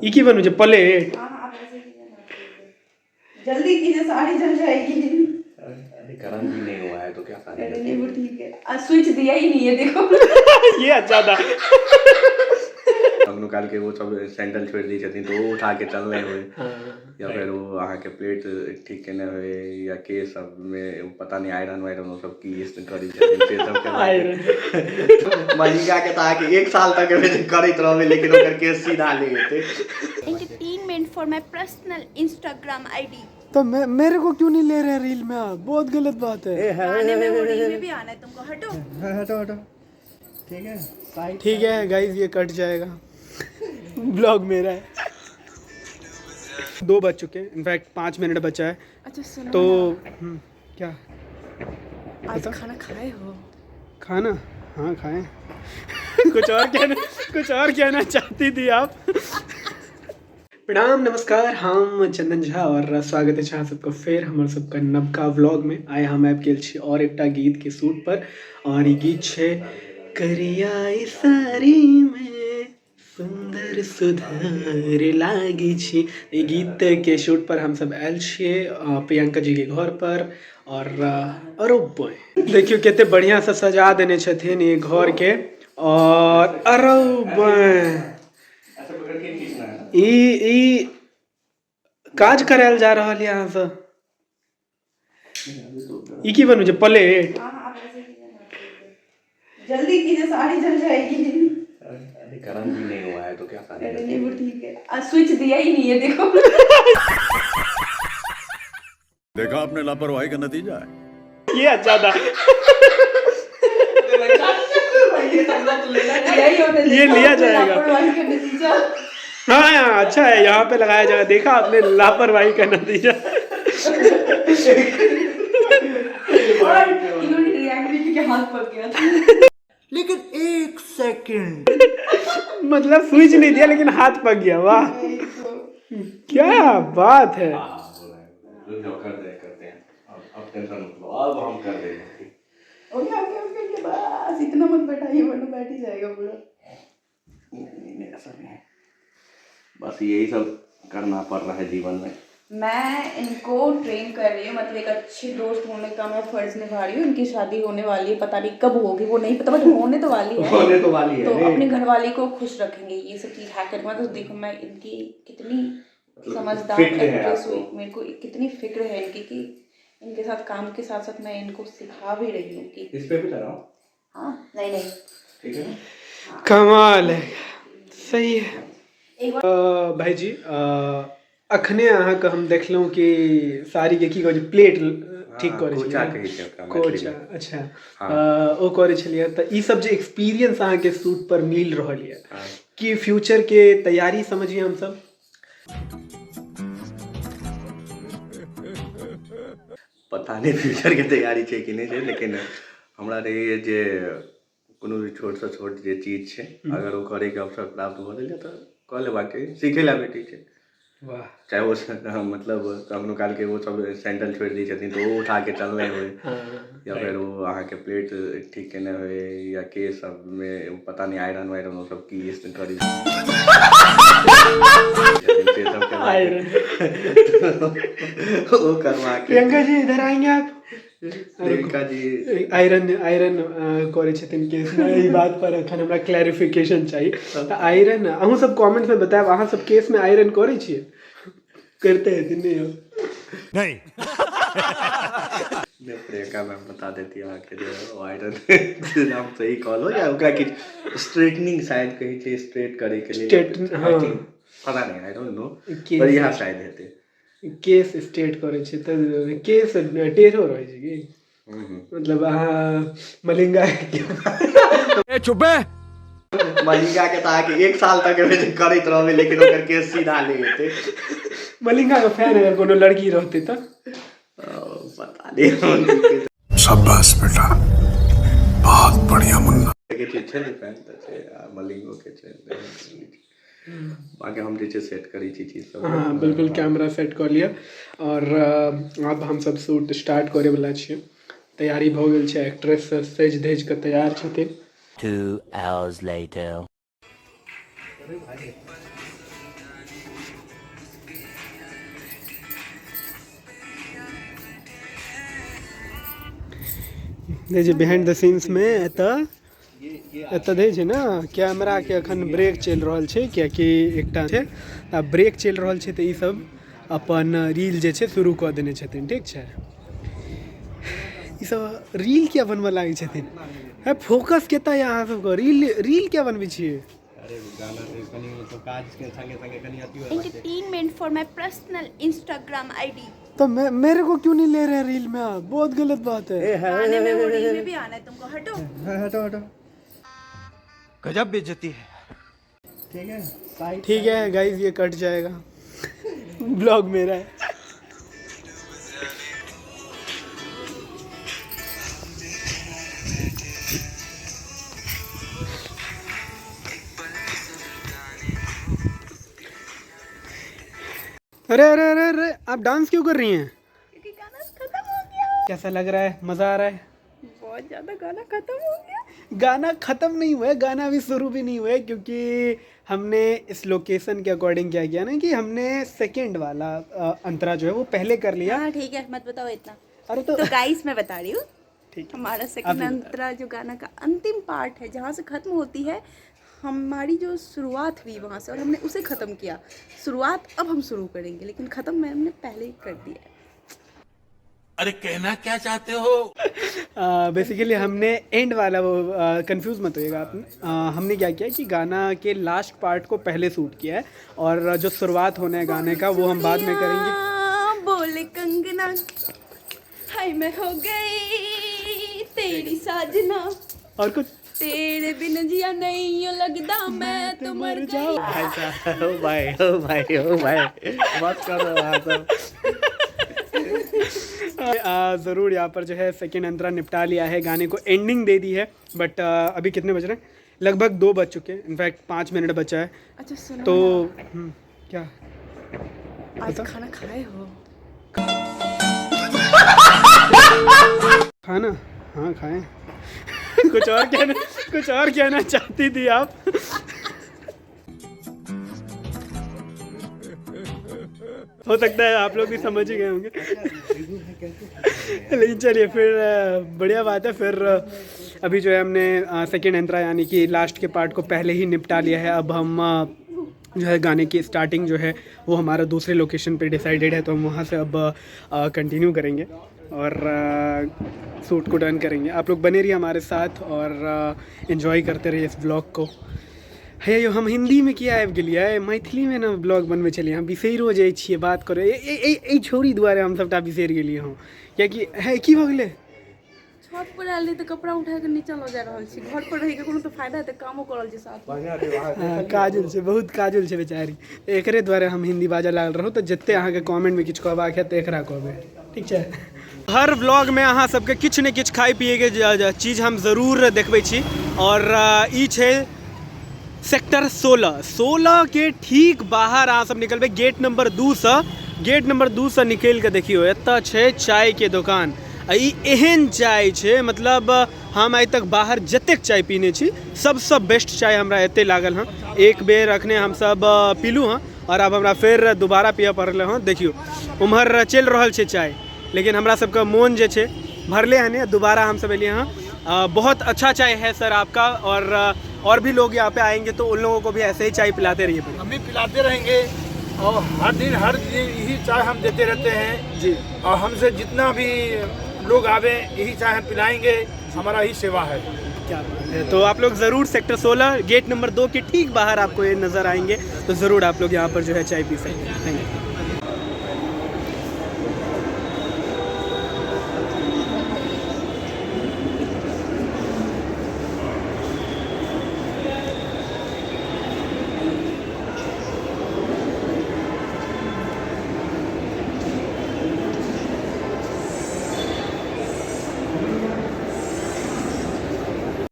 ई की बनू जे प्लेट आप ऐसे कीजिए, जल्दी कीजिए, साड़ी जल जाएगी। अरे गर्म भी नहीं हुआ है तो क्या साड़ी अरे नहीं, वो ठीक है। स्विच दिया ही नहीं है, देखो। ये अच्छा था। हम निकाल के वो सब सैंडल छोड़ दी छथिन तो वो उठा के चल रहे हुए या फिर वो अहाँ के प्लेट ठीक केने हुए या के सब में पता नहीं आयरन वायरन वो सब की इस करी छथिन से सब के आयरन मलिका के ता के 1 साल तक में करैत रहबे लेकिन ओकर केस सीधा ले जेते। Entertainment for my personal Instagram ID. तो मेरे को क्यों नहीं ले रहे रील में आप? बहुत गलत बात है। आने में वो रील में भी आना है तुमको। हटो हटो हटो ठीक है ठीक है गाइस, ये कट जाएगा। ब्लॉग मेरा है। 2 बज चुके हैं, इनफैक्ट 5 मिनट बचा है। अच्छा सुनो तो ना, क्या आज खाना खाए हो? खाना? हाँ खाएं। कुछ और कहना चाहती थी आप? प्रणाम नमस्कार, हम चंदन झा और स्वागत है छा सबका फिर हमर सबका नवका व्लॉग में। आइ हम आबि गेल छी और एकटा गीत के शूट पर, और ई गीत छै करिया साड़ी में सुंदर सुधर लागी छी। ई गीत के शूट पर हम सब आयल छियै प्रियंका जी के घर पर। और अरो बॉय देखियो केते बढ़िया से सजा देने छथिन ये घर के। और अरो बॉय ई काज करायल जा रहल है अहाँ से। ई की बनू जे प्लेट? आप ऐसे कीजिए, जल्दी कीजिए, साड़ी जल जाएगी। अरे गर्म भी नहीं हुआ है तो क्या साड़ी अरे नहीं, वो ठीक है। स्विच दिया ही नहीं है, देखो। देखा आपने लापरवाही का नतीजा है। ये अच्छा था। ये लिया जाएगा। लापरवाही का नतीजा। हाँ अच्छा है, यहाँ पे लगाया जाएगा। देखा आपने लापरवाही का नतीजा। इन्होंने रिएक्ट भी किया, हाथ पक गया था। लेकिन 1 सेकंड मतलब स्विच नहीं दिया लेकिन हाथ पक गया। वाह क्या बात है। करते हैं अब टेंशन मत लो, अब हम कर देंगे। ओके बस इतना मत बैठाइए वरना बैठ ही जाएगा पूरा। नहीं ऐसा नहीं है, बस यही सब करना पड़ रहा है जीवन में। मैं इनको ट्रेन कर रही हूँ, मतलब एक अच्छी दोस्त होने का मैं फर्ज निभा रही हूँ। इनकी शादी होने वाली है, पता नहीं कब होगी वो नहीं पता, बट होने तो वाली है। होने तो वाली है तो अपने घर वाले को खुश रखेंगे, ये सब चीज़ है करवा। तो देखो मैं इनकी कितनी समझदार एक्ट्रेस हुई, मेरे को कितनी फिक्र है इनकी कि इनके साथ काम के साथ साथ मैं इनको सिखा भी रही हूँ कि इस पे भी लगाओ। हाँ नहीं ठीक है कमाल है, सही है। भाई जी अखने अहाँके हम देखलहुँ कि साड़ी के की कहै छै प्लेट ठीक करे कोचा छलियै। कहै छै ओकरा कोचा, अच्छा। ओ करे छलियै तऽ ई सब जे एक्सपीरियंस अहाँके शूट पर मिल रहल है कि फ्यूचर के तैयारी समझिए हम सब। पता नहीं फ्यूचर के तैयारी छै कि नहीं छै, लेकिन हमरा रही जे कोनो भी छोट से छोट जे चीज छै अगर वो करे के अवसर प्राप्त भ गेलै तऽ कऽ लेबाक चाही, सीखे ला भेटै छै। वाह चाहे वो मतलब कखनो काल के वो सब सैंडल छोड़ दी छथिन तो वो उठा के चल रहे हुए या फिर वो अहाँ के प्लेट ठीक केने हुए या के सब में पता नहीं आयरन वायरन वो सब की इस करी आयरन। वो करवा के। प्रियंका जी इधर आएंगे आप? प्रियंका जी आयरन करे छथिन केस में। ई बात पर एखन हमरा क्लैरिफिकेशन चाहिए। तऽ आयरन अहूँ सब कमेंट में बताएब, अहाँ सब केस में आयरन करे छियै? करते हैं नहीं हो? नहीं प्रियंका मैम बता देती है आके जो आयरन नाम सही कहलो या ओकरा कि स्ट्रेटनिंग शायद कही छै, स्ट्रेट करे के लिए पता नहीं, आई डोंट नो, पर यह शायद हेतै। केस स्ट्रेट करे छै तऽ केस टेढ़ो रहे छै कि मतलब अहाँ मलिंगा चुप है। मलिका के ता के 1 साल तक में करैत रहबे लेकिन ओकर केस सीधा ले जेतै। मलिंगा का फैन अगर कोनो लड़की रहते तो पता नहीं। शाबाश बेटा, बहुत बढ़िया मुन्ना। के चीज छै फैन त छै मलिंगो के छै, बाकी हम जे छै सेट करै छी चीज सब। हाँ बिल्कुल कैमरा सेट कर लिया और अब हम सब शूट स्टार्ट करे वाला छियै। तैयारी भ गेल छै, एक्ट्रेस सज धज के तैयार छथिन। 2 hours later. देखिए बिहाइंड द सीन्स में एतऽ दै छै ने कैमरा के अखन ब्रेक चलि रहल छै, कियाकि एकटा छै आ ब्रेक चलि रहल छै तऽ ई सब अपन रील जे छै शुरू कऽ देने छथिन। ठीक छै, ई सब रील क्या बनबऽ लागै छथिन? है फोकस केता है अहाँ सबके? रील क्या बनबै छियै? Entertainment for my personal Instagram ID. तो मेरे को क्यों नहीं ले रहे रील में आप? बहुत गलत बात है। आने में वो रील में भी आना है तुमको। हटो हटो। गजब बेइज्जती है। ठीक है गाइस, ये कट जाएगा। ब्लॉग मेरा है। अरे अरे अरे अरे आप डांस क्यों कर रही हैं? क्योंकि गाना खत्म हो गया। कैसा लग रहा है? मज़ा आ रहा है? बहुत ज्यादा गाना खत्म हो गया। गाना ख़त्म नहीं हुआ है, गाना अभी शुरू भी नहीं हुआ है, क्योंकि हमने इस लोकेशन के अकॉर्डिंग क्या किया ना कि हमने सेकंड वाला अंतरा जो है वो पहले कर लिया। हाँ ठीक है, मत बताओ इतना। अरे तो गाइस मैं बता रही हूँ, ठीक, हमारा सेकंड अभी अंतरा जो गाना का अंतिम पार्ट है, जहाँ से खत्म होती है, हमारी जो शुरुआत हुई वहाँ से और हमने उसे ख़त्म किया। शुरुआत अब हम शुरू करेंगे, लेकिन ख़त्म हमने पहले ही कर दिया है। अरे कहना क्या चाहते हो? बेसिकली हमने एंड वाला वो कंफ्यूज मत होइएगा आप, हमने क्या किया कि गाना के लास्ट पार्ट को पहले शूट किया है और जो शुरुआत होना है गाने का वो हम बाद में करेंगे। बोले कंगना हाय मैं हो गई तेरी साजना, और कुछ तेरे बिन जिया नहीं यो लगदा मैं तो मर जाऊं। ओ भाई मत करो ज़रूर यहाँ पर जो है सेकेंड अंतरा निपटा लिया है, गाने को एंडिंग दे दी है। बट अभी कितने बज रहे हैं? लगभग 2 बज चुके हैं, इनफैक्ट 5 मिनट बचा है। अच्छा सुनो तो ना, क्या आज खाना खाए हो? खाना? हाँ खाएं। कुछ और कहना चाहती थी आप? हो सकता है आप लोग भी समझ ही गए होंगे। लेकिन चलिए फिर बढ़िया बात है। फिर अभी जो है हमने सेकेंड अंतरा यानी कि लास्ट के पार्ट को पहले ही निपटा लिया है। अब हम जो है गाने की स्टार्टिंग जो है वो हमारा दूसरे लोकेशन पे डिसाइडेड है, तो हम वहाँ से अब कंटिन्यू करेंगे और शूट को डन करेंगे। आप लोग बने रहिए हमारे साथ और इन्जॉय करते रहिए इस ब्लॉग को। है यो हम हिंदी में किया आबि गेलियै, मैथिली में ना ब्लॉग बनबै छलियै। हम बिसैरो जाइ छियै बात करे ए छोरी दुआरे हम सबटा बिसरि गेलियै हँ, कियाकि है की भऽ गेलै छत पर आयल तऽ कपड़ा उठा के नीचा लऽ जा रहल छी। घर पर रहि के कोनो तऽ फायदा हेतै, कामो करल छै साथ में। काजुल छै, बहुत काजुल छै बेचारी। एकरे दुआरे हम हिंदी बाजऽ लागल रहौं। तऽ जते अहाँके कमेंट में किछु कहबाक है तऽ एकरा कहबै, ठीक छै। हर व्लॉग में अहाँ सबके किछु ने किछु खाइ पिएके चीज हम जरूर देखबै छी और ई छै सेक्टर 16 के ठीक बाहर अहाँ सब निकलबै गेट नंबर 2 से। गेट नंबर 2 से निकल के देखियो एतऽ छै चाय के दुकान। ई एहन चाय छै, मतलब हम आइ तक बाहर जतेक चाय पीने छी सबसे बेस्ट चाय हमरा एते लागल हँ। एक बेर अखने हम सब पीलू हँ और अब हमरा फिर दोबारा पिए पड़ल हँ। देखियो उम्हर चल रहल छै चाय, लेकिन हमरा सबके मोन जे छै भरले हने, दोबारा हम सब एलिए हँ। बहुत अच्छा चाय है सर आपका, और भी लोग यहाँ पे आएंगे तो उन लोगों को भी ऐसे ही चाय पिलाते रहिए। हम भी पिलाते रहेंगे और हर दिन यही चाय हम देते रहते हैं जी। और हमसे जितना भी लोग आवे यही चाय हम पिलाएंगे, हमारा ही सेवा है। क्या बात है। तो आप लोग ज़रूर सेक्टर 16 गेट नंबर 2 के ठीक बाहर आपको ये नज़र आएंगे, तो ज़रूर आप लोग यहाँ पर जो है चाय पी सकते हैं। Thank you.